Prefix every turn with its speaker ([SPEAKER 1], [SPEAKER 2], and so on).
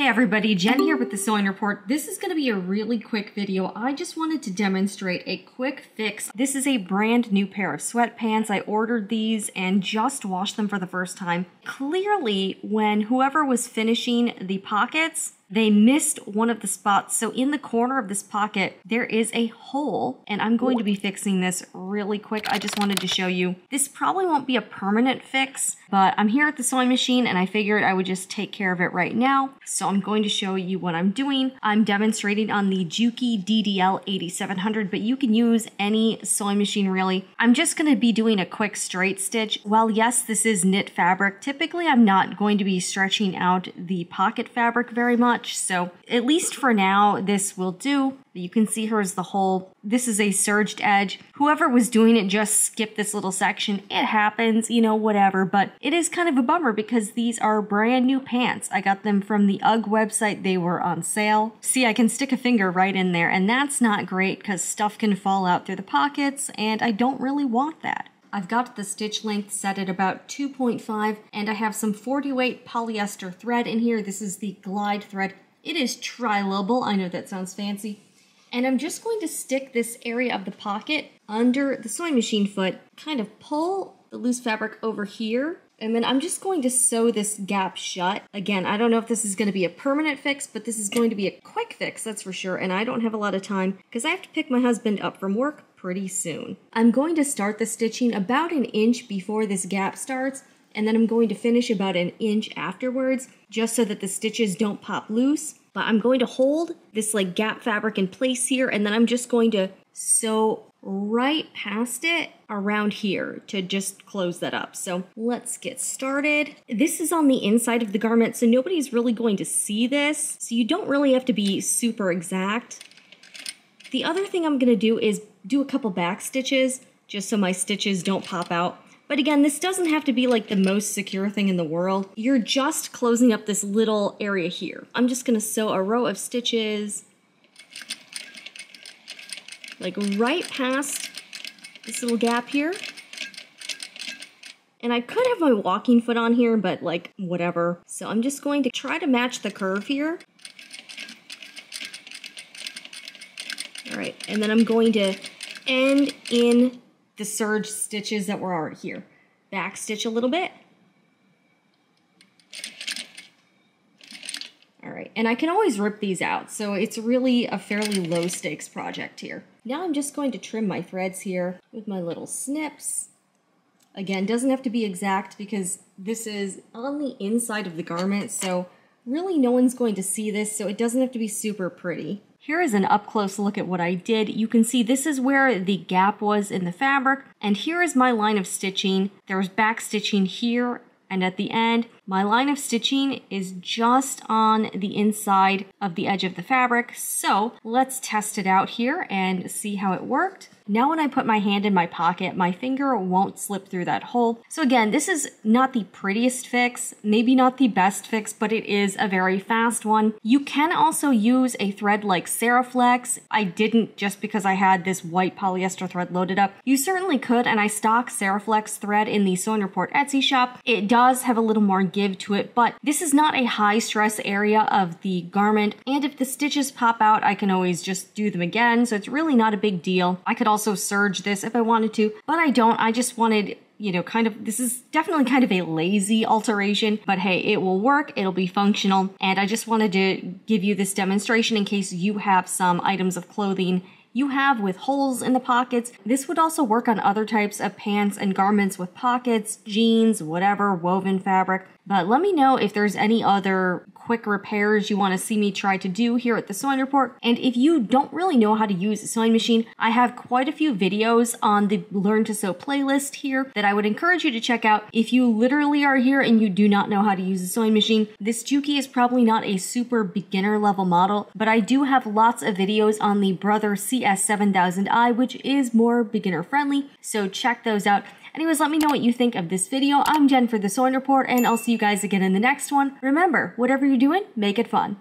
[SPEAKER 1] Hey everybody, Jen here with the Sewing Report. This is going to be a really quick video. I just wanted to demonstrate a quick fix. This is a brand new pair of sweatpants. I ordered these and just washed them for the first time. Clearly, when whoever was finishing the pockets, they missed one of the spots. So in the corner of this pocket, there is a hole, and I'm going to be fixing this really quick. I just wanted to show you. This probably won't be a permanent fix, but I'm here at the sewing machine and I figured I would just take care of it right now. So I'm going to show you what I'm doing. I'm demonstrating on the Juki DDL 8700, but you can use any sewing machine really. I'm just going to be doing a quick straight stitch. While yes, this is knit fabric, typically I'm not going to be stretching out the pocket fabric very much. So at least for now, this will do. You can see here's the hole. This is a serged edge. Whoever was doing it just skipped this little section. It happens, you know, whatever. But it is kind of a bummer because these are brand new pants. I got them from the UGG website. They were on sale. See, I can stick a finger right in there, and that's not great because stuff can fall out through the pockets, and I don't really want that. I've got the stitch length set at about 2.5, and I have some 40 weight polyester thread in here. This is the Glide thread. It is tri-lobal. I know that sounds fancy. And I'm just going to stick this area of the pocket under the sewing machine foot, kind of pull the loose fabric over here, and then I'm just going to sew this gap shut. Again, I don't know if this is going to be a permanent fix, but this is going to be a quick fix, that's for sure, and I don't have a lot of time because I have to pick my husband up from work pretty soon. I'm going to start the stitching about an inch before this gap starts, and then I'm going to finish about an inch afterwards, just so that the stitches don't pop loose. But I'm going to hold this like gap fabric in place here, and then I'm just going to sew right past it around here to just close that up. So let's get started. This is on the inside of the garment, so nobody's really going to see this. So you don't really have to be super exact. The other thing I'm gonna do is do a couple back stitches, just so my stitches don't pop out. But again, this doesn't have to be like the most secure thing in the world. You're just closing up this little area here. I'm just gonna sew a row of stitches, like right past this little gap here. And I could have my walking foot on here, but like, whatever. So I'm just going to try to match the curve here. All right, and then I'm going to end in the serge stitches that were already here. Back stitch a little bit. All right, and I can always rip these out, so it's really a fairly low stakes project here. Now I'm just going to trim my threads here with my little snips. Again, doesn't have to be exact because this is on the inside of the garment, so really no one's going to see this, so it doesn't have to be super pretty. Here is an up-close look at what I did. You can see this is where the gap was in the fabric, and here is my line of stitching. There's back stitching here, and at the end, my line of stitching is just on the inside of the edge of the fabric. So let's test it out here and see how it worked. Now when I put my hand in my pocket, my finger won't slip through that hole. So again, this is not the prettiest fix, maybe not the best fix, but it is a very fast one. You can also use a thread like Seriflex. I didn't just because I had this white polyester thread loaded up. You certainly could, and I stock Seriflex thread in the Sewing Report Etsy shop. It does have a little more give to it, but this is not a high stress area of the garment, and if the stitches pop out, I can always just do them again, so it's really not a big deal. I could also serge this if I wanted to, but I don't. I just wanted, you know, this is definitely kind of a lazy alteration, but hey, it will work, it'll be functional, and I just wanted to give you this demonstration in case you have some items of clothing you have with holes in the pockets. This would also work on other types of pants and garments with pockets, jeans, whatever, woven fabric. But let me know if there's any other quick repairs you want to see me try to do here at the Sewing Report. And if you don't really know how to use a sewing machine, I have quite a few videos on the Learn to Sew playlist here that I would encourage you to check out. If you literally are here and you do not know how to use a sewing machine, this Juki is probably not a super beginner level model, but I do have lots of videos on the Brother CS7000i, which is more beginner friendly, so check those out. Anyways, let me know what you think of this video. I'm Jen for the Sewing Report, and I'll see you guys again in the next one. Remember, whatever you're doing, make it fun.